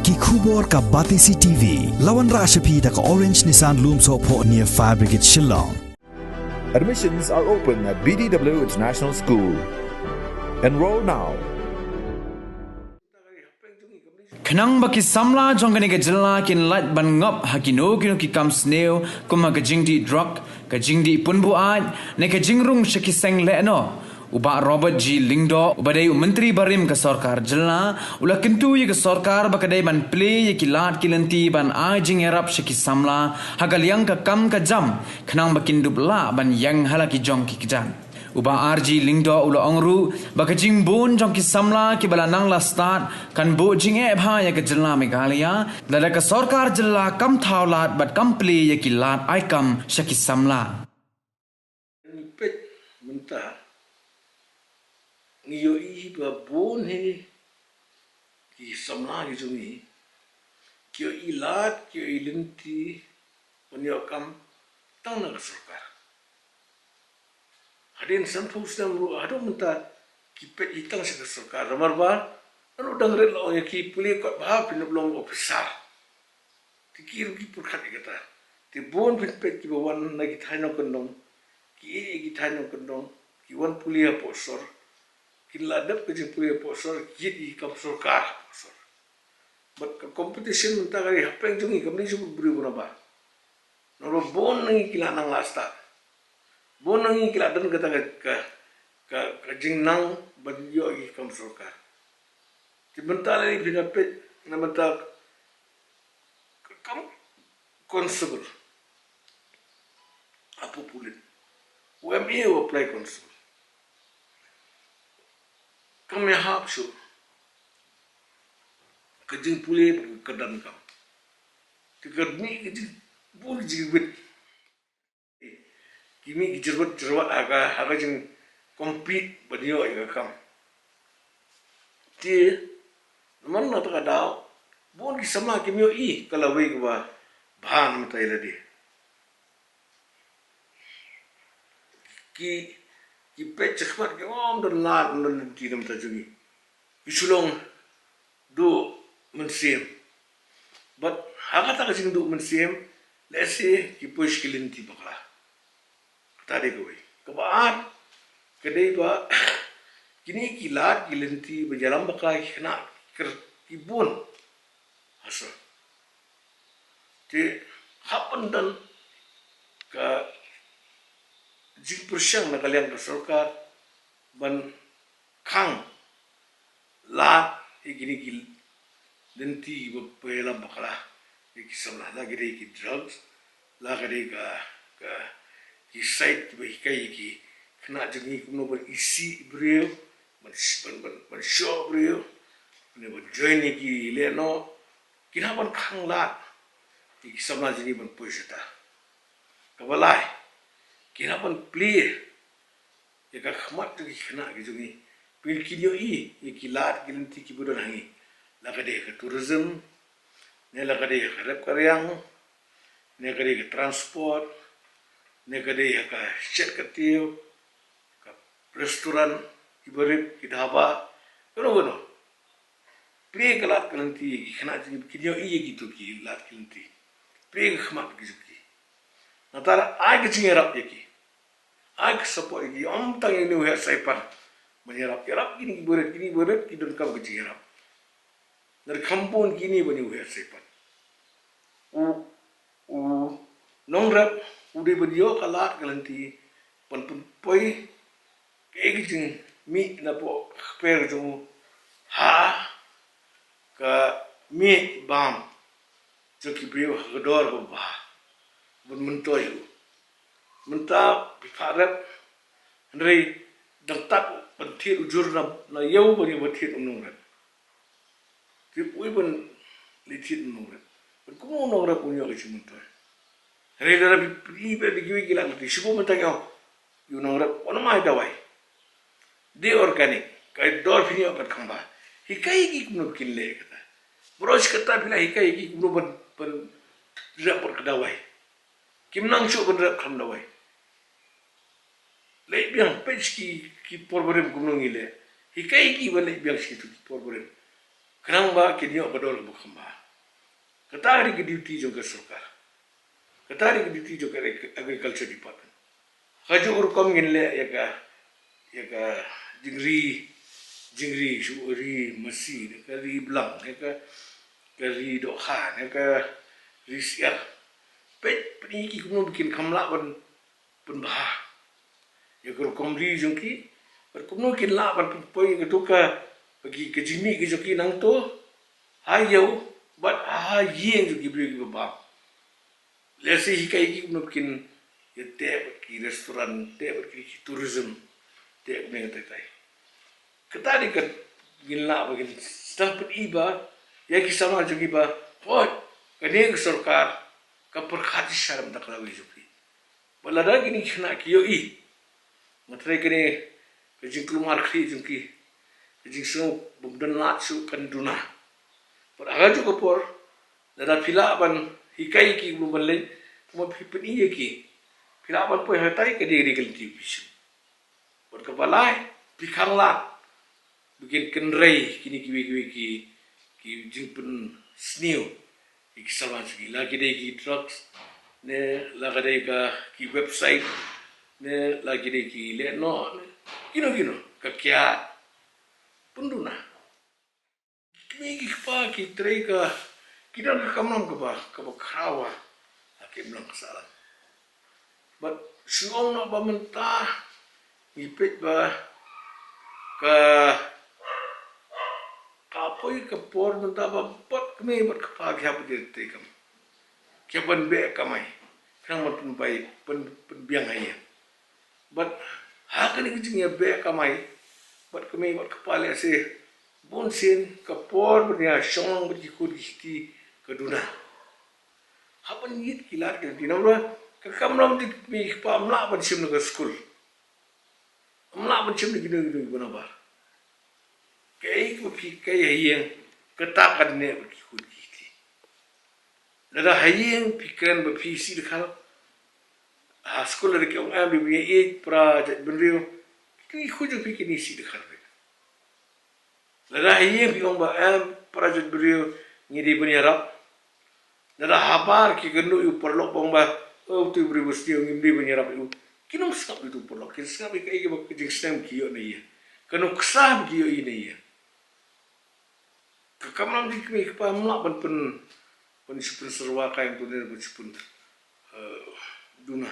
ki khubor ka Batisi TV lawan rashapi da ka Orange Nissan Lumso po near Fire Brigade Shillong. Admissions are open at BDW International School. Enroll now. Khnang baki Samla jongkani ka jilla kin light ban ngap hakino kino ki kam Sniew kuma ka jingdi drug ka jingdi punbu aj ne ka jingrung shaki seng le no uba Robert G Lingdo ubadai menteri barim ka Sorkar jilla ula kentu ye ka Sorkar bakadai ban Plie ye ki lat kilanti ban ajing erap shaki Samla hagal yang ka kam ka jam khnang bakin dubla ban yang halaki jong ki kijan uba RG Lingdo ula ongru bakajing bon jong ki Samla ki bala nang la start kan bo jing e bha ya ka jilla Meghalaya lada ka Sorkar jilla kam thaulat bat kam Plie ye ki lat Ïohkam shaki Samla pet mentah Ïohkam ba bon he ki Samla ki jumi ki ilat ki ilinti Ïohkam tang na Sorkar hadin sampu sedang ru adu mentah ki pet itang sa Sorkar ramar ba anu dangret lo ki Plie ko ba pinulong officer tikir ki purkhat kata ti bon pet ki bawan na ki thaino kondong ki thaino kondong ki wan Plie posor ki ladap ke jing Plie posor ki kam Sorkar posor but competition mentah kali hapeng jungi kamni su beri ba no bon ngi ki lanang lasta bon ngi ki ladan kata ka jing nang ban yo kam Sorkar ti mentah ni bina pet na mentah kam constable apa pulit UME apply constable kami hap su kejing Plie kedan kam tiga ni kejing bul jiwit kimi jerwat aga jing compete banyo Ïohkam ti man na ta daw bon ki Samla kimi kalawai ba bhan matai ladi ki pet chakmat ki don lat non ti nam ta jugi isulong do mensiem but haga ta jing do mensiem let's say ki push kilinti bakla tadi koi kebaat kedai ba kini kilat kilinti berjalan bakai kena kibun asa ti happen dan ka jing persyang na kalian ka Sorkar ban kang lat igini gil denti belam bakala iki Samla lagi dei ki drugs lagi dei ka ki site behikai ki kena jengi kuno ber isi brio ban show brio ne ban join ki leno kina ban kang lat iki Samla jengi ban pushta kabalai kina ban Plie ya ka khmat ki kena ki jengi pil ki dio ki lat kilinti ki budon hangi lagade ka tourism ne lagade ka rep karyang ne lagade ka transport ne kade ka chat katiu ka restoran ibarit ki dhaba kono Plie kalat kalanti khana ki dio gitu ki lat kalanti Plie khmat ki juki natara ag chingerap yaki ag support ki om tang ini uher saipan menyerap gini berat ki don kam chingerap dari kampung gini bani uher saipan nongrap udah beliau kalat kalanti pun poi kayak gitu mi napo per jung ha ka mi bam joki beliau gedor ko ba bun mentoy mentah bikarap ndrei dangtak pentir ujur na yau bani batit nongrap tip ui bun litit nongrap bun kumo nongrap punya ke mentoy Rela ibe digiwi gila ngerti. Siapa mentanya, you know rap. Ono mai dawai. De organic. Kai dor fini opat kamba. Hikai ki kuno kille kata. Bros kata bila hikai ki kuno ban rap per kedawai. Kim nang chu ban rap kam dawai. Lait biang pech ki porborem kuno ngile. Hikai ki ban lait biang situ ki porborem. Kenang ba kinyo badol bukan ba. Ketari ke duty jong ke Sorkar. Ketari ke duty jong ke agriculture department. Kaju urkom ginle ya ka jingri syuri mesi ya ka ri blang ya ka ri dokhan ya ka ri siar. Pet peniki kuno bikin kamla pun bah. Ya ka urkom ri jong ki berkuno kin la ban poi ke tuka bagi ke jimi ke joki nang to hayau but yen jo gibri ba lesi hikai ki no kin yete ki restoran te ki tourism te ne tai ketadi kan gilla bagin stamp iba ya ki sama jo giba pot kane ke Sorkar ka perkhati sharam taklawi joki balada gini khna ki yo I matre kene ke jingklu mar khri jungki jing so bumdan lat su kanduna por aga ju por dada pila ban hikai ki bu balai mo pipin iye ki pila ban po hatai ke diri kel ti bisu por ka balai pikang lat bikin kenrei kini ki jing pun Sniew ik sawan segi lagi dei ki trucks ne lagi dei ka ki website ne lagi dei ki le no kino ka kya Punduna. Kini pa ki treka kita ka kamam ka ba krawa akim lang kasalan. But suong na ba menta ipit ba ka kapoy ka por menta ba pot kami bat ka pagi hap dir tekam. Kya ban be kamay. Kang mat bay pen biang ay. But hakani kijing ya be kamay. Buat kami buat kepala si bonsin kapor bernia song berikut di keduna. Apa ni kilat kita di nama kakam nama di kami kepala melak bersim nak school. Melak bersim ni gini guna bar. Kaya kaya yang ketakan ni berikut di. Nada hayang pikiran berpisi dekal. School dari kau ambil biaya project beriu. Kini kuju pikir ni si dekar. Lada hiye biong ba project beriu ngidi benyarap. Lada habar ki gendu yu perlok bong ba tu beriu Sniew ngidi benyarap yu. Kino skap itu perlok. Kino skap ikai ba kejing stem kiyo na iya. Kano kesah kiyo ini iya. Kakamlam di kami kepa melak pen sipun serwa kain tu ni pen duna.